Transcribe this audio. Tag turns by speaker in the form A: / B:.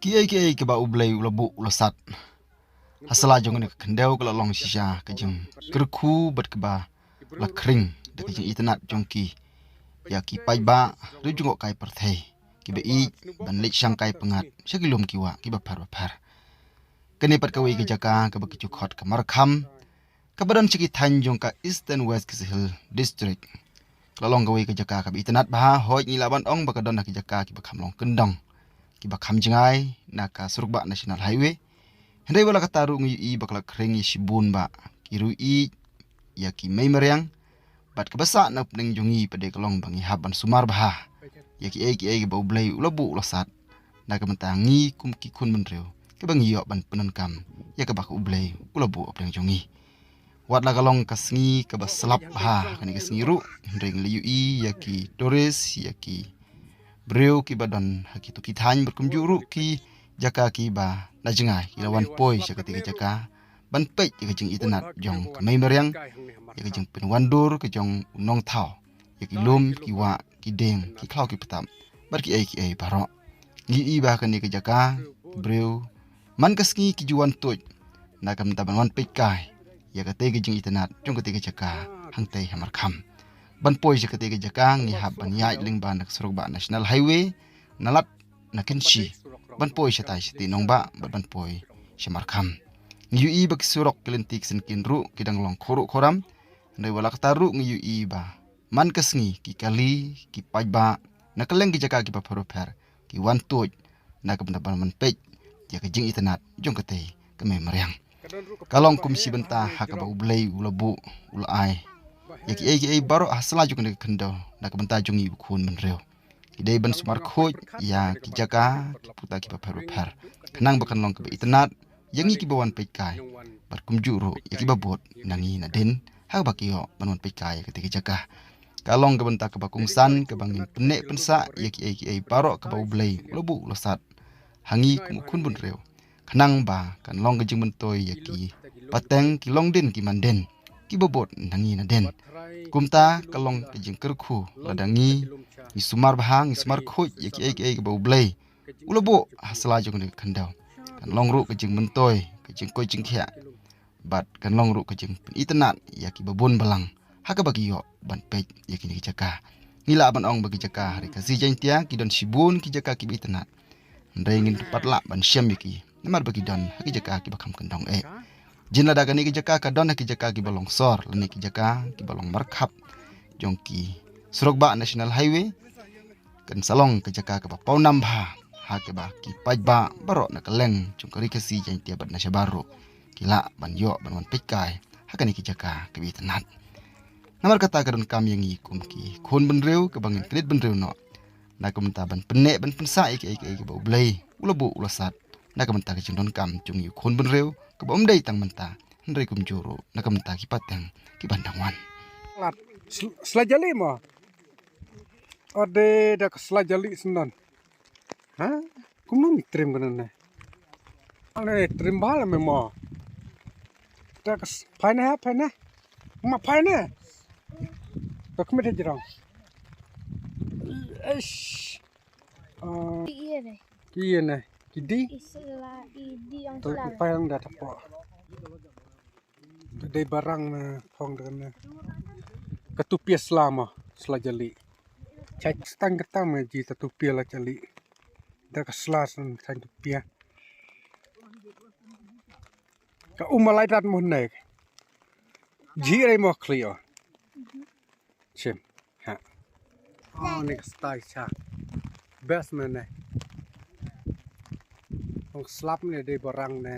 A: Kiai ke ba ublai ulabu ulasat. Hasala jong ne kendau kala long sisa kejeng kerku bat ke ba la kring de kejeng internet jongki ya ki pai ba ru jong kai perthei ki be I ban lik sang kai pengat sekilum kiwa ki ba par kene pat kawi ke jaka ke ba ki khot ke markham ke badan ciki tanjung ka Eastern West Hill District lalong kawi ke jaka ke internet ba hoi ni laban ong ba ka don ki jaka ki ba khamlong kendong ki ba kham jengai naka surukba national highway hendai wala kataru ngi bakla krengi sibun ba kiru I ya ki mei meriang bat kebasa na pning jungi pada kelong bangi haban sumar bah ya ki ai ba ublai ulabu ulasat na ka mentangi kum ki kun menreu ke bangi yo ban penan kam ya ke bak ublai ulabu apeng jungi wat la kalong kasngi ke baslap bah kani kasngi ru ring liu I ya ki Doris ya ki breu ki badan hakitu ki than berkumjuru ki jaka ki ba na jengai ilawan poi sakati jaka ban pei ke jeng internet jong ke mei meriang ya ke jeng penwandur ke jong nong thau ya ki lum ki wa ki deng ki klau ki petam bar ki ai baro ngi I ba kan ke jaka breu man kasngi ki juan toj na kam taban wan pei kai ya ke te ke jeng internet jong ke jaka hang tei hamar kham ban poi sakati ke jaka ngi hab ban yai ling ban suruk ba national highway nalat na kenshi ban poi satai siti nongba ban poi shamarkham ngi bak surok kelentik sen kinru kidang long khoro khoram ndai wala kataru ngi ba man kasngi ki kali ki pajba nakaleng ki jaka ki ba pharoper ki wan toj na ka ban man pej ya ka jing internet jong kate ka me meriang kalong kumsi benta haka ba ublai ulabu ulai ya ki ai baro asla juk ne khendo na ka benta jungi khun menreu idai ban sumar khoj ya ki jaka ki puta ki ba pharoper kanang bakan long ka ba internet yangi ki bawan pekai bar kumjuro ya ki babot nangi na den ha ba ki yo banwan pekai ketika jaka kalong ke benta ke bakungsan ke bangin penek pensa ya ki ai baro ke bau blai lobu losat hangi kumukun bun reu kanang ba kan long ke jing mentoy ya ki pateng ki long den ki manden ki babot nangi na den kumta kalong ke jing kerku ladangi ni sumar bahang ni sumar khoj ya ki ai ke bau blai ulobo hasla jong ne khandau kan long ru ke jing mentoy ke jing koi jing khia bat kan long ru ke jing internet ya ki babon balang haka bagi yo ban pej ya ki jaka nila ban ong bagi jaka hari ka si jantia ki don sibun ki jaka ki internet ndai ngin patla ban syam ki namar bagi don haki jaka ki bakam kendong jinla daga ni ki jaka ka don ki jaka ki balong sor lani ki jaka ki balong markhap jongki surokba national highway kan salong ke jaka ka ba paunam bha hake ba ki pajba baro na kaleng chung kari kasi jantia bat na baru kila ban yo ban wan pekai hakani ki jaka ki internet namar kata kadon kam yang ikum ki khon benreu ke bangin kredit benreu no na kum ta ban penek ban pensa ai ba blai ulabu ulasat na kum ta ke don kam chung yu khon benreu ke bom dai tang menta ndrei kum juro na kum ta ki pateng ki bandangwan
B: selajali mo ode dak selajali senon ha kumun trim kana ane trim bala memo dak paina ma paina tak mete jirang eish iya ne kidi
C: Istilah idi yang
B: tu
C: kelar.
B: payang dah tapo dei barang na thong dengan ketupia selama selajali cai stang ketam ji ketupia la cali dak selas sang ketupia ka umalai dat mo nek ji ai mo clear chim ha oh nek stai cha best man ne ong slap ne dei barang ne